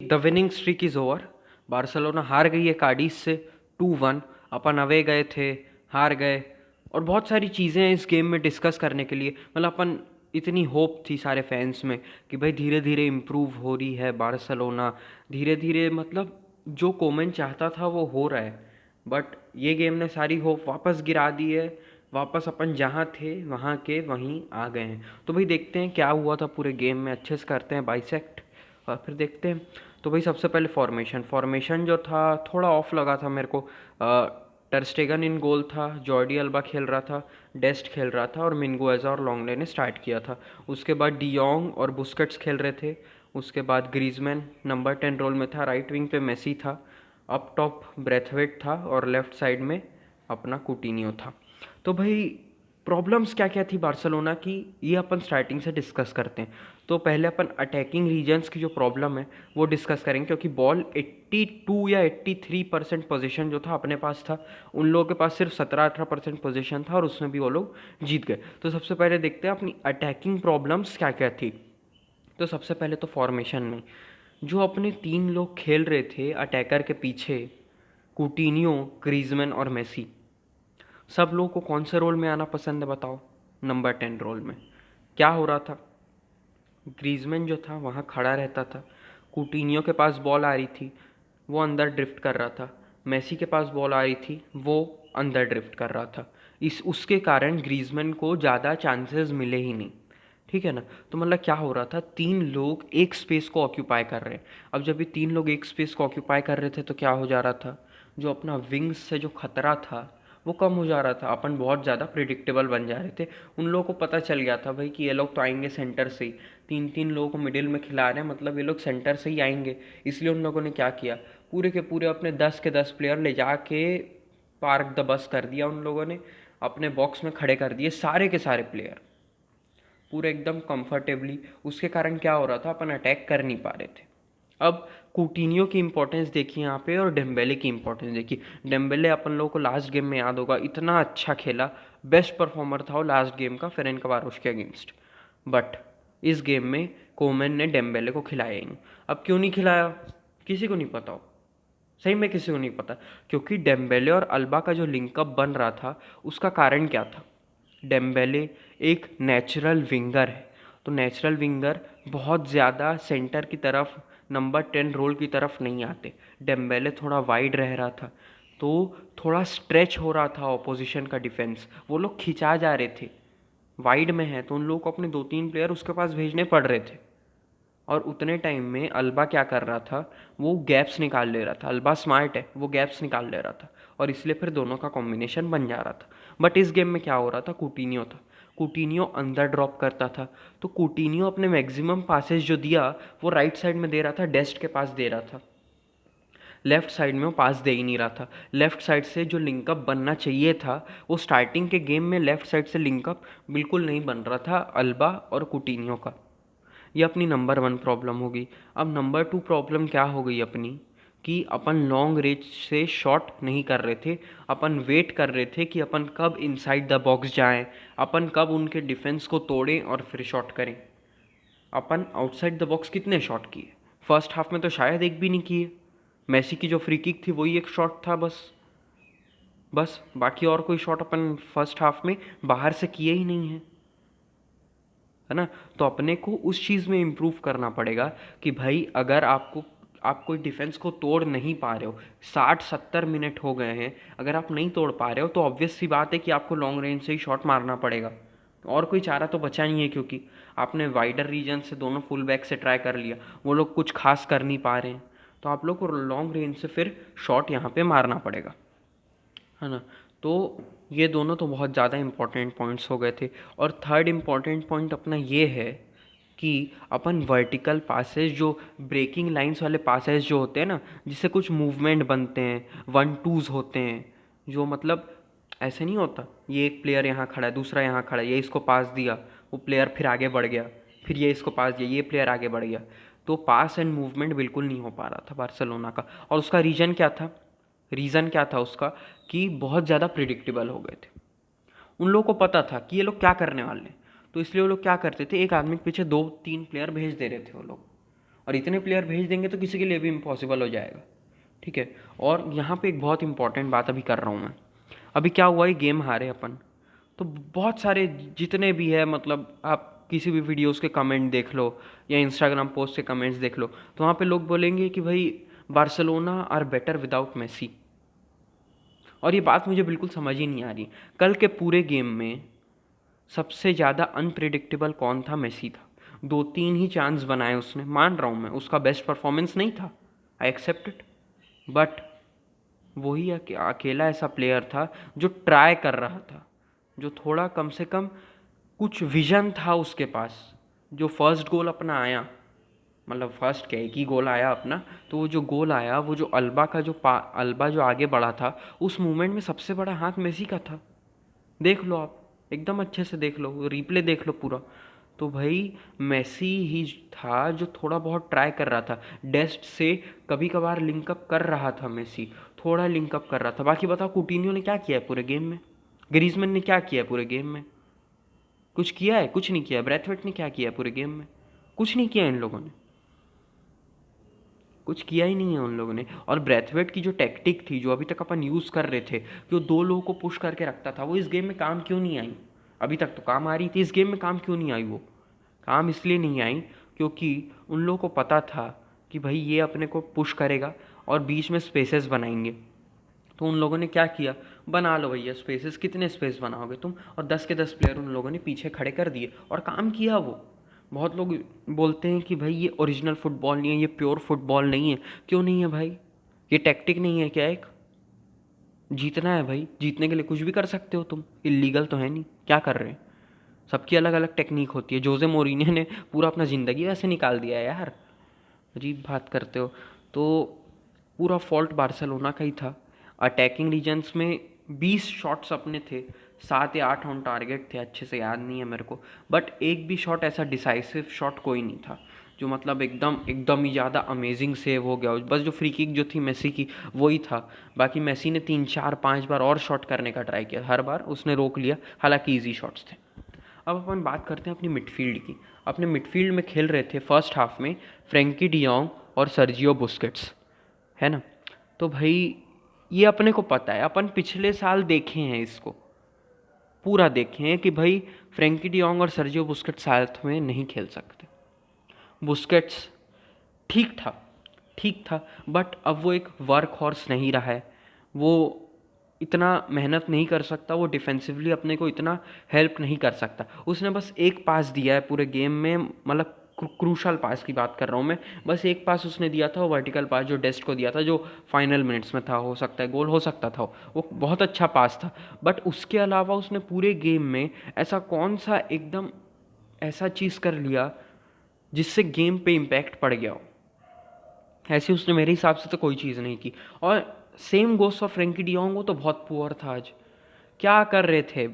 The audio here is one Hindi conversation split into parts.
The winning streak is over. Barcelona हार गई है कार्डिस से 2-1। अपन अवे गए थे, हार गए। और बहुत सारी चीज़ें हैं इस गेम में डिस्कस करने के लिए। मतलब अपन इतनी होप थी सारे फैंस में कि भाई धीरे धीरे इम्प्रूव हो रही है बार्सिलोना, धीरे धीरे मतलब जो कोमन चाहता था वो हो रहा है। बट ये गेम ने सारी होप वापस गिरा दी है। वापस अपन जहाँ थे वहाँ के वहीं आ गए हैं। तो भाई देखते हैं क्या हुआ था पूरे गेम में, अच्छे से करते हैं बाइसेक्ट और फिर देखते हैं। तो भाई सबसे पहले फॉर्मेशन जो था थोड़ा ऑफ लगा था मेरे को। टर स्टेगन इन गोल था, जॉर्डी अल्बा खेल रहा था, डेस्ट खेल रहा था और मिंगुएज़ा और लॉन्गले ने स्टार्ट किया था। उसके बाद डियोंग और बुस्केट्स खेल रहे थे। उसके बाद ग्रीजमैन नंबर 10 रोल में था, राइट विंग पे मेसी था, अप टॉप ब्रेथवेट था और लेफ्ट साइड में अपना कुटिन्यो था। तो भाई प्रॉब्लम्स क्या क्या थी बार्सिलोना की, ये अपन स्टार्टिंग से डिस्कस करते हैं। तो पहले अपन अटैकिंग रीजन्स की जो प्रॉब्लम है वो डिस्कस करेंगे, क्योंकि बॉल 82 या 83% पोजीशन जो था अपने पास था। उन लोगों के पास सिर्फ 17-18% पोजीशन था और उसमें भी वो लोग जीत गए। तो सबसे पहले देखते हैं अपनी अटैकिंग प्रॉब्लम्स क्या क्या थी। तो सबसे पहले तो फॉर्मेशन में जो अपने 3 लोग खेल रहे थे अटैकर के पीछे, कुटिन्यो, ग्रीजमैन और मेसी, सब लोगों को कौन से रोल में आना पसंद है बताओ? नंबर 10 रोल में। क्या हो रहा था? ग्रीजमैन जो था वहाँ खड़ा रहता था, कुटिन्यो के पास बॉल आ रही थी, वो अंदर ड्रिफ्ट कर रहा था, मेसी के पास बॉल आ रही थी, वो अंदर ड्रिफ्ट कर रहा था। इस उसके कारण ग्रीजमैन को ज़्यादा चांसेस मिले ही नहीं। ठीक है ना? तो मतलब क्या हो रहा था, 3 लोग एक स्पेस को ऑक्यूपाई कर रहे हैं। अब जब ये 3 लोग एक स्पेस को ऑक्यूपाई कर रहे थे तो क्या हो जा रहा था, जो अपना विंग्स से जो खतरा था वो कम हो जा रहा था। अपन बहुत ज़्यादा प्रिडिक्टेबल बन जा रहे थे। उन लोगों को पता चल गया था भाई कि ये लोग तो आएंगे सेंटर से ही, 3-3 लोगों को मिडिल में खिला रहे हैं, मतलब ये लोग सेंटर से ही आएंगे। इसलिए उन लोगों ने क्या किया, पूरे के पूरे अपने 10 के 10 प्लेयर ले जाके पार्क द बस कर दिया। उन लोगों ने अपने बॉक्स में खड़े कर दिए सारे के सारे प्लेयर, पूरे एकदम कंफर्टेबली। उसके कारण क्या हो रहा था, अपन अटैक कर नहीं पा रहे थे। अब कुटिन्यो की इंपॉर्टेंस देखिए यहाँ पे और डेम्बेले की इंपॉर्टेंस देखिए। डेम्बेले अपन लोगों को लास्ट गेम में याद होगा, इतना अच्छा खेला, बेस्ट परफॉर्मर था वो लास्ट गेम का फेरेनकवारोस के अगेंस्ट। बट इस गेम में कोमन ने डेम्बेले को खिलाया ही नहीं। अब क्यों नहीं खिलाया किसी को नहीं पता हो, सही में किसी को नहीं पता। क्योंकि डेम्बेले और अल्बा का जो लिंकअप बन रहा था उसका कारण क्या था, डेम्बेले एक नेचुरल विंगर है। तो नेचुरल विंगर बहुत ज़्यादा सेंटर की तरफ, नंबर 10 रोल की तरफ नहीं आते। डेम्बेले थोड़ा वाइड रह रहा था, तो थोड़ा स्ट्रेच हो रहा था ऑपोजिशन का डिफेंस, वो लोग खिंचा जा रहे थे। वाइड में है तो उन लोगों को अपने 2-3 प्लेयर उसके पास भेजने पड़ रहे थे। और उतने टाइम में अल्बा क्या कर रहा था, वो गैप्स निकाल ले रहा था। अल्बा स्मार्ट है, वो गैप्स निकाल ले रहा था और इसलिए फिर दोनों का कॉम्बिनेशन बन जा रहा था। बट इस गेम में क्या हो रहा था, कुटिन्यो था, कुटिन्यो अंदर ड्रॉप करता था। तो कुटिन्यो अपने मैक्सिमम पासेस जो दिया वो राइट साइड में दे रहा था, डेस्ट के पास दे रहा था। लेफ्ट साइड में वो पास दे ही नहीं रहा था। लेफ्ट साइड से जो लिंकअप बनना चाहिए था, वो स्टार्टिंग के गेम में लेफ्ट साइड से लिंकअप बिल्कुल नहीं बन रहा था अल्बा और कुटिन्यो का। ये अपनी नंबर 1 प्रॉब्लम होगी। अब नंबर 2 प्रॉब्लम क्या हो गई अपनी, कि अपन लॉन्ग रेंज से शॉट नहीं कर रहे थे। अपन वेट कर रहे थे कि अपन कब इनसाइड द बॉक्स जाएं, अपन कब उनके डिफेंस को तोड़ें और फिर शॉट करें। अपन आउटसाइड द बॉक्स कितने शॉट किए फर्स्ट हाफ में, तो शायद एक भी नहीं किए। मेसी की जो फ्री किक थी वही एक शॉट था बस। बस बाकी और कोई शॉट अपन फर्स्ट हाफ में बाहर से किए ही नहीं है, है ना? तो अपने को उस चीज़ में इम्प्रूव करना पड़ेगा कि भाई अगर आप कोई डिफेंस को तोड़ नहीं पा रहे हो, 60-70 मिनट हो गए हैं, अगर आप नहीं तोड़ पा रहे हो तो ऑब्वियस सी बात है कि आपको लॉन्ग रेंज से ही शॉट मारना पड़ेगा। और कोई चारा तो बचा नहीं है, क्योंकि आपने वाइडर रीजन से दोनों फुल बैक से ट्राई कर लिया, वो लोग कुछ खास कर नहीं पा रहे हैं, तो आप लोग को लॉन्ग रेंज से फिर शॉट यहाँ पे मारना पड़ेगा, है ना? तो ये दोनों तो बहुत ज़्यादा इंपॉर्टेंट पॉइंट्स हो गए थे। और थर्ड इम्पॉर्टेंट पॉइंट अपना ये है कि अपन वर्टिकल पासेज, जो ब्रेकिंग लाइंस वाले पासेज जो होते हैं ना, जिससे कुछ मूवमेंट बनते हैं, 1-2s होते हैं, जो मतलब ऐसे नहीं होता ये एक प्लेयर यहाँ खड़ा है, दूसरा यहाँ खड़ा है, ये इसको पास दिया, वो प्लेयर फिर आगे बढ़ गया, फिर ये इसको पास दिया, ये प्लेयर आगे बढ़ गया। तो पास एंड मूवमेंट बिल्कुल नहीं हो पा रहा था बार्सिलोना का। और उसका रीज़न क्या था उसका, कि बहुत ज़्यादा प्रिडिक्टेबल हो गए थे। उन लोगों को पता था कि ये लोग क्या करने वाले हैं, तो इसलिए वो लोग क्या करते थे, एक आदमी के पीछे 2-3 प्लेयर भेज दे रहे थे वो लोग, और इतने प्लेयर भेज देंगे तो किसी के लिए भी इम्पॉसिबल हो जाएगा, ठीक है। और यहाँ पे एक बहुत इंपॉर्टेंट बात अभी कर रहा हूँ मैं। अभी क्या हुआ, ये गेम हारे अपन, तो बहुत सारे जितने भी है, मतलब आप किसी भी वीडियोस के कमेंट देख लो या इंस्टाग्राम पोस्ट के कमेंट्स देख लो, तो वहाँ पे लोग बोलेंगे कि भाई Barcelona are better without Messi. और ये बात मुझे बिल्कुल समझ ही नहीं आ रही। कल के पूरे गेम में सबसे ज़्यादा अनप्रिडिक्टेबल कौन था? मेसी था। 2-3 ही चांस बनाए उसने, मान रहा हूँ मैं, उसका बेस्ट परफॉर्मेंस नहीं था, आई एक्सेप्ट इट, बट वही अकेला ऐसा प्लेयर था जो ट्राई कर रहा था, जो थोड़ा कम से कम कुछ विजन था उसके पास। जो फर्स्ट गोल अपना आया, मतलब फर्स्ट क्या, एक ही गोल आया अपना, तो वो जो गोल आया, वो जो अल्बा का जो अल्बा जो आगे बढ़ा था, उस मूवमेंट में सबसे बड़ा हाथ मेसी का था। देख लो आप, एकदम अच्छे से देख लो, रिप्ले देख लो पूरा। तो भाई मेसी ही था जो थोड़ा बहुत ट्राई कर रहा था, डेस्ट से कभी कभार लिंकअप कर रहा था मेसी, थोड़ा लिंकअप कर रहा था। बाकी बताओ कुटिन्यो ने क्या किया है पूरे गेम में? ग्रीजमैन ने क्या किया है पूरे गेम में? कुछ किया है? कुछ नहीं किया। ब्रैथवेट ने क्या किया है पूरे गेम में? कुछ नहीं किया इन लोगों ने, कुछ किया ही नहीं है उन लोगों ने। और ब्रैथवेट की जो टैक्टिक थी, जो अभी तक अपन यूज़ कर रहे थे, कि वो 2 लोगों को पुश करके रखता था, वो इस गेम में काम क्यों नहीं आई? अभी तक तो काम आ रही थी, इस गेम में काम क्यों नहीं आई? वो काम इसलिए नहीं आई क्योंकि उन लोगों को पता था कि भाई ये अपने को पुश करेगा और बीच में स्पेसेस बनाएंगे। तो उन लोगों ने क्या किया, बना लो भैया स्पेसेस, कितने स्पेस बनाओगे तुम, और 10 के 10 प्लेयर उन लोगों ने पीछे खड़े कर दिए और काम किया वो। बहुत लोग बोलते हैं कि भाई ये ओरिजिनल फुटबॉल नहीं है, ये प्योर फुटबॉल नहीं है। क्यों नहीं है भाई? ये टैक्टिक नहीं है क्या? एक जीतना है भाई, जीतने के लिए कुछ भी कर सकते हो तुम, इलीगल तो है नहीं। क्या कर रहे हैं? सबकी अलग अलग टेक्निक होती है। जोसे मोरिन्यो ने पूरा अपना ज़िंदगी वैसे निकाल दिया है यार, अजीब बात करते हो। तो पूरा फॉल्ट बार्सिलोना का ही था। अटैकिंग रीजन्स में 20 शॉट्स अपने थे, 7 या 8 ऑन टारगेट थे, अच्छे से याद नहीं है मेरे को, बट एक भी शॉट ऐसा डिसाइसिव शॉट कोई नहीं था जो मतलब एकदम एकदम ही ज़्यादा अमेजिंग सेव हो गया। बस जो फ्री किक जो थी मेसी की, वही था। बाकी मेसी ने 3-4-5 बार और शॉट करने का ट्राई किया, हर बार उसने रोक लिया, हालांकि ईजी शॉट्स थे। अब अपन बात करते हैं अपनी मिडफील्ड की। अपने मिडफील्ड में खेल रहे थे फर्स्ट हाफ में फ्रेंकी डियोंग और सर्जियो बुस्केट्स, है ना। तो भाई ये अपने को पता है, अपन पिछले साल देखे हैं इसको, पूरा देखे हैं कि भाई फ्रेंकी डियोंग और सर्जियो बुस्केट्स साथ में नहीं खेल सकते। बुस्केट्स ठीक था, ठीक था, बट अब वो एक वर्क हॉर्स नहीं रहा है। वो इतना मेहनत नहीं कर सकता, वो डिफेंसिवली अपने को इतना हेल्प नहीं कर सकता। उसने बस एक पास दिया है पूरे गेम में, मतलब क्रूशल पास की बात कर रहा हूँ मैं। बस एक पास उसने दिया था, वो वर्टिकल पास जो डेस्ट को दिया था, जो फाइनल मिनट्स में था, हो सकता है गोल हो सकता था, वो बहुत अच्छा पास था। बट उसके अलावा उसने पूरे गेम में ऐसा कौन सा एकदम ऐसा चीज़ कर लिया जिससे गेम पे इम्पैक्ट पड़ गया हो? ऐसी उसने मेरे हिसाब से तो कोई चीज़ नहीं की। और same goes of Frenkie de Jong, वो तो बहुत पुअर था आज। क्या कर रहे थे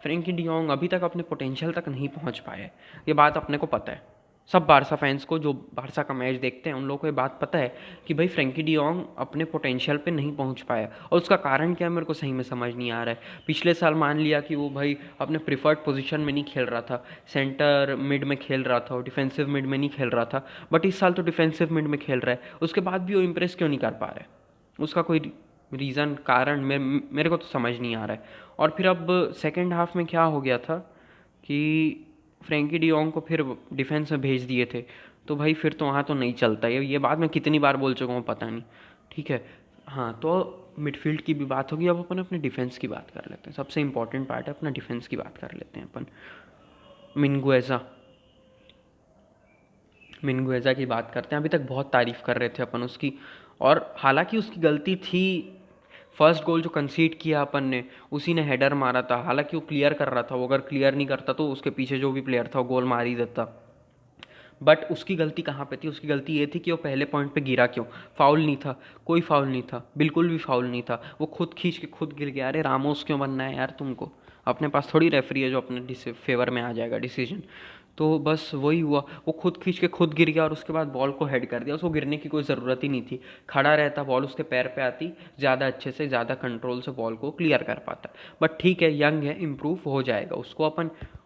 फ्रेंकी डियोंग? अभी तक अपने पोटेंशियल तक नहीं पहुंच पाए, ये बात अपने को पता है। सब बारसा फैंस को, जो बारसा का मैच देखते हैं, उन लोगों को ये बात पता है कि भाई फ्रेंकी डियोंग अपने पोटेंशियल पे नहीं पहुंच पाया। और उसका कारण क्या है मेरे को सही में समझ नहीं आ रहा है। पिछले साल मान लिया कि वो भाई अपने प्रिफर्ड पोजीशन में नहीं खेल रहा था, सेंटर मिड में खेल रहा था, और डिफेंसिव मिड में नहीं खेल रहा था, बट इस साल तो डिफेंसिव मिड में खेल रहा है। उसके बाद भी वो इम्प्रेस क्यों नहीं कर पा रहा है? उसका कोई रीज़न, कारण मेरे को तो समझ नहीं आ रहा है। और फिर अब सेकेंड हाफ में क्या हो गया था कि फ्रेंकी डियोंग को फिर डिफेंस में भेज दिए थे, तो भाई फिर तो वहाँ तो नहीं चलता। ये बात मैं कितनी बार बोल चुका हूँ पता नहीं, ठीक है। हाँ, तो मिडफील्ड की भी बात होगी, अब अपन अपने डिफेंस की बात कर लेते हैं। सबसे इंपॉर्टेंट पार्ट है अपना डिफेंस की बात कर लेते हैं अपन। मिन्गुएज़ा, मिन्गुएज़ा की बात करते हैं। अभी तक बहुत तारीफ़ कर रहे थे अपन उसकी, और हालांकि उसकी गलती थी। फर्स्ट गोल जो कंसीड किया अपन ने, उसी ने हेडर मारा था, हालांकि वो क्लियर कर रहा था। वो अगर क्लियर नहीं करता तो उसके पीछे जो भी प्लेयर था वो गोल मार ही देता। बट उसकी गलती कहाँ पे थी? उसकी गलती ये थी कि वो पहले पॉइंट पे गिरा क्यों? फाउल नहीं था, कोई फाउल नहीं था, बिल्कुल भी फाउल नहीं था। वो खुद खींच के खुद गिर गया। अरे रामोस क्यों बनना है यार तुमको? अपने पास थोड़ी रेफरी है जो अपने फेवर में आ जाएगा डिसीजन। तो बस वही हुआ, वो खुद खींच के खुद गिर गया और उसके बाद बॉल को हेड कर दिया। उसको गिरने की कोई ज़रूरत ही नहीं थी, खड़ा रहता, बॉल उसके पैर पे आती, ज़्यादा अच्छे से ज़्यादा कंट्रोल से बॉल को क्लियर कर पाता। बट ठीक है, यंग है, इम्प्रूव हो जाएगा,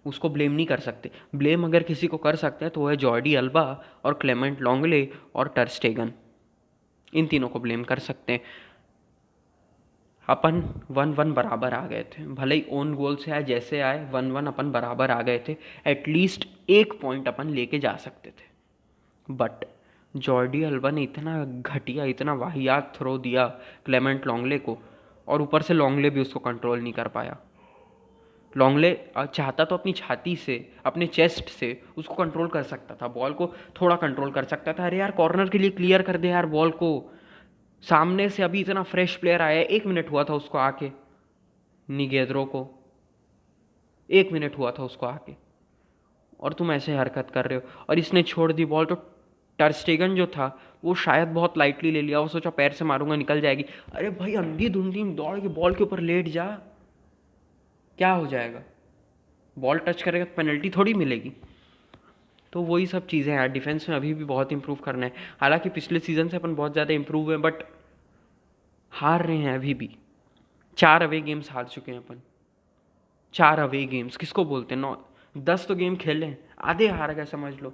उसको ब्लेम नहीं कर सकते। ब्लेम अगर किसी को कर सकते हैं तो वो है जॉर्डी अल्बा और क्लेमेंट लॉन्गले और टर स्टेगन, इन तीनों को ब्लेम कर सकते हैं। अपन 1-1 बराबर आ गए थे, भले ही ओन गोल से आए जैसे आए, 1-1 अपन बराबर आ गए थे। एटलीस्ट एक पॉइंट अपन लेके जा सकते थे। बट जॉर्डी अल्बा ने इतना घटिया, इतना वाहियात थ्रो दिया क्लेमेंट लॉन्गले को, और ऊपर से लॉन्गले भी उसको कंट्रोल नहीं कर पाया। लॉन्गले चाहता तो अपनी छाती से, अपने चेस्ट से उसको कंट्रोल कर सकता था, बॉल को थोड़ा कंट्रोल कर सकता था। अरे यार, कॉर्नर के लिए क्लियर कर दे यार बॉल को, सामने से अभी इतना फ्रेश प्लेयर आया है, 1 मिनट हुआ था उसको आके, निगेद्रो को 1 मिनट हुआ था उसको आके, और तुम ऐसे हरकत कर रहे हो। और इसने छोड़ दी बॉल, तो टर स्टेगन जो था वो शायद बहुत लाइटली ले लिया, वो सोचा पैर से मारूंगा निकल जाएगी। अरे भाई, अंधी धुंधी दौड़ के बॉल के ऊपर लेट जा, क्या हो जाएगा, बॉल टच करेगा तो पेनल्टी थोड़ी मिलेगी। तो वही सब चीज़ें हैं, डिफेंस में अभी भी बहुत इंप्रूव करना है। हालांकि पिछले सीजन से अपन बहुत ज़्यादा इंप्रूव है, बट हार रहे हैं अभी भी। 4 अवे गेम्स हार चुके हैं अपन, 4 अवे गेम्स किसको बोलते हैं, 9-10 तो गेम खेले हैं, आधे हार गए समझ लो।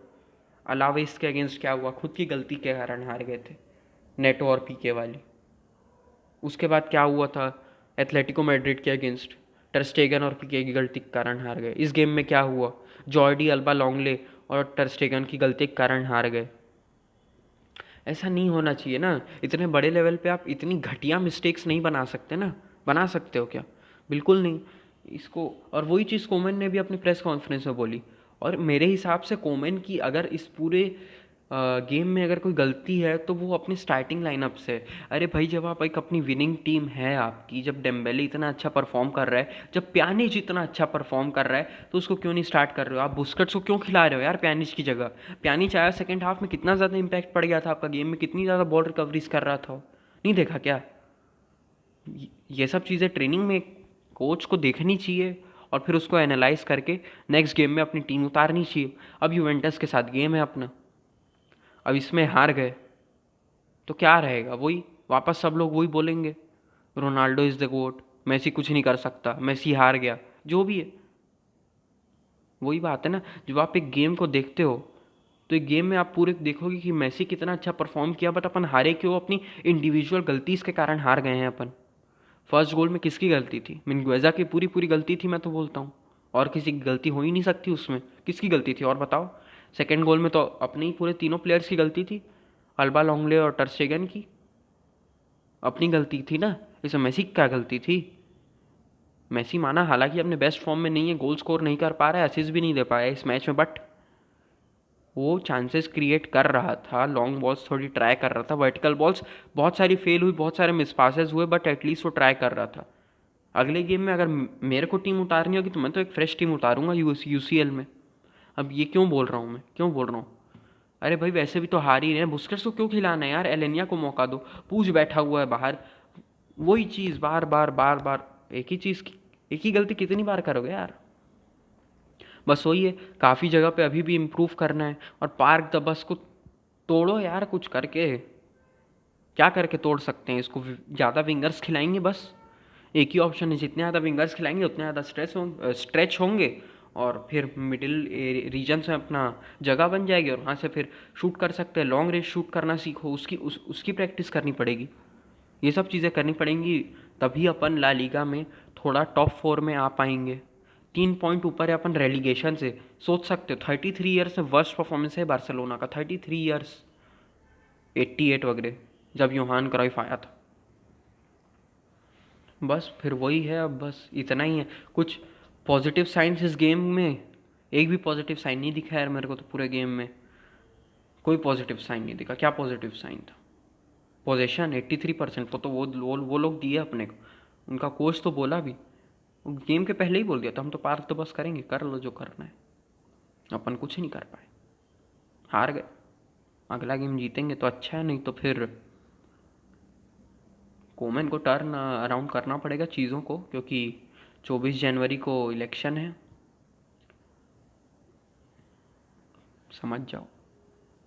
अलावे इसके अगेंस्ट क्या हुआ, खुद की गलती के कारण हार गए थे, नेटो और पीके वाली। उसके बाद क्या हुआ था, एथलेटिको मैड्रिड के अगेंस्ट टर स्टेगन और पीके की गलती के कारण हार गए। इस गेम में क्या हुआ, जॉर्डी अल्बा लॉन्गले और टर स्टेगन की गलती के कारण हार गए। ऐसा नहीं होना चाहिए ना, इतने बड़े लेवल पे आप इतनी घटिया मिस्टेक्स नहीं बना सकते ना। बना सकते हो क्या, बिल्कुल नहीं। इसको, और वही चीज़ कोमेन ने भी अपनी प्रेस कॉन्फ्रेंस में बोली। और मेरे हिसाब से कोमेन की अगर इस पूरे गेम में अगर कोई गलती है तो वो अपनी स्टार्टिंग लाइनअप से। अरे भाई, जब आप एक अपनी विनिंग टीम है आपकी, जब डेम्बेले इतना अच्छा परफॉर्म कर रहा है, जब प्यानिच इतना अच्छा परफॉर्म कर रहा है, तो उसको क्यों नहीं स्टार्ट कर रहे हो आप? बुस्केट्स को क्यों खिला रहे हो यार प्यानिच की जगह? प्यानिच आया सेकंड हाफ में, कितना ज़्यादा इंपैक्ट पड़ गया था आपका गेम में, कितनी ज़्यादा बॉल रिकवरीज कर रहा था, नहीं देखा क्या? ये सब चीज़ें ट्रेनिंग में कोच को देखनी चाहिए, और फिर उसको एनालाइज करके नेक्स्ट गेम में अपनी टीम उतारनी चाहिए। अब यूवेंटस के साथ गेम है अपना, अब इसमें हार गए तो क्या रहेगा, वही वापस सब लोग वही बोलेंगे, Ronaldo is the goat, Messi कुछ नहीं कर सकता, मेसी हार गया, जो भी है। वही बात है ना, जब आप एक गेम को देखते हो तो एक गेम में आप पूरे देखोगे कि मेसी कितना अच्छा परफॉर्म किया, बट अपन हारे क्यों? अपनी इंडिविजुअल गलती के कारण हार गए हैं अपन। फर्स्ट गोल में किसकी गलती थी? मिन्गुएज़ा की पूरी पूरी गलती थी, मैं तो बोलता हूँ, और किसी की गलती हो ही नहीं सकती उसमें। किसकी गलती थी और बताओ? सेकंड गोल में तो अपने ही पूरे तीनों प्लेयर्स की गलती थी, अल्बा लॉन्गले और टर स्टेगन की अपनी गलती थी ना। इसमें मेसी की क्या गलती थी? मेसी माना हालांकि अपने बेस्ट फॉर्म में नहीं है, गोल स्कोर नहीं कर पा रहा है, असिस्ट भी नहीं दे पाया इस मैच में, बट वो चांसेस क्रिएट कर रहा था, लॉन्ग बॉल्स थोड़ी ट्राई कर रहा था, वर्टिकल बॉल्स बहुत सारी फेल हुई, बहुत सारे मिस पासेस हुए, बट एटलीस्ट वो ट्राई कर रहा था। अगले गेम में अगर मेरे को टीम उतारनी होगी तो मैं तो एक फ्रेश टीम उतारूंगा यूसीएल में। अब ये क्यों बोल रहा हूँ मैं, क्यों बोल रहा हूँ? अरे भाई, वैसे भी तो हार ही रहे हैं, बुस्केट्स को क्यों खिलाना है यार? एलेनिया को मौका दो, पूछ बैठा हुआ है बाहर। वही चीज़ बार बार बार बार, एक ही चीज़, एक ही गलती कितनी बार करोगे यार? बस वही है, काफ़ी जगह पे अभी भी इम्प्रूव करना है। और पार्क द बस को तोड़ो यार कुछ करके, क्या करके तोड़ सकते हैं इसको? ज़्यादा विंगर्स खिलाएंगे बस, एक ही ऑप्शन है, जितने ज़्यादा विंगर्स खिलाएंगे उतने ज़्यादा स्ट्रेच होंगे, और फिर मिडिल रीजन से अपना जगह बन जाएगी, और वहाँ से फिर शूट कर सकते हैं। लॉन्ग रेंज शूट करना सीखो, उसकी प्रैक्टिस करनी पड़ेगी, ये सब चीज़ें करनी पड़ेंगी, तभी अपन ला लीगा में थोड़ा टॉप 4 में आ पाएंगे। 3 पॉइंट ऊपर है अपन रेलीगेशन से, सोच सकते हो 33 ईयर्स से वर्स्ट परफॉर्मेंस है बार्सिलोना का, 33 ईयर्स, 88 वगैरह, जब योहान क्राइफ आया था। बस फिर वही है, अब बस इतना ही है। कुछ पॉजिटिव साइंस इस गेम में, एक भी पॉजिटिव साइन नहीं दिखा यार मेरे को तो पूरे गेम में, कोई पॉजिटिव साइन नहीं दिखा। क्या पॉजिटिव साइन था? पोजेशन 83%, वो तो वो लोग दिए अपने को, उनका कोच तो बोला भी, गेम के पहले ही बोल दिया था हम तो पार्क तो बस करेंगे, कर लो जो करना है। अपन कुछ नहीं कर पाए, हार गए। अगला गेम जीतेंगे तो अच्छा है, नहीं तो फिर कोमेन को टर्न अराउंड करना पड़ेगा चीज़ों को, क्योंकि 24 जनवरी को इलेक्शन है। समझ जाओ।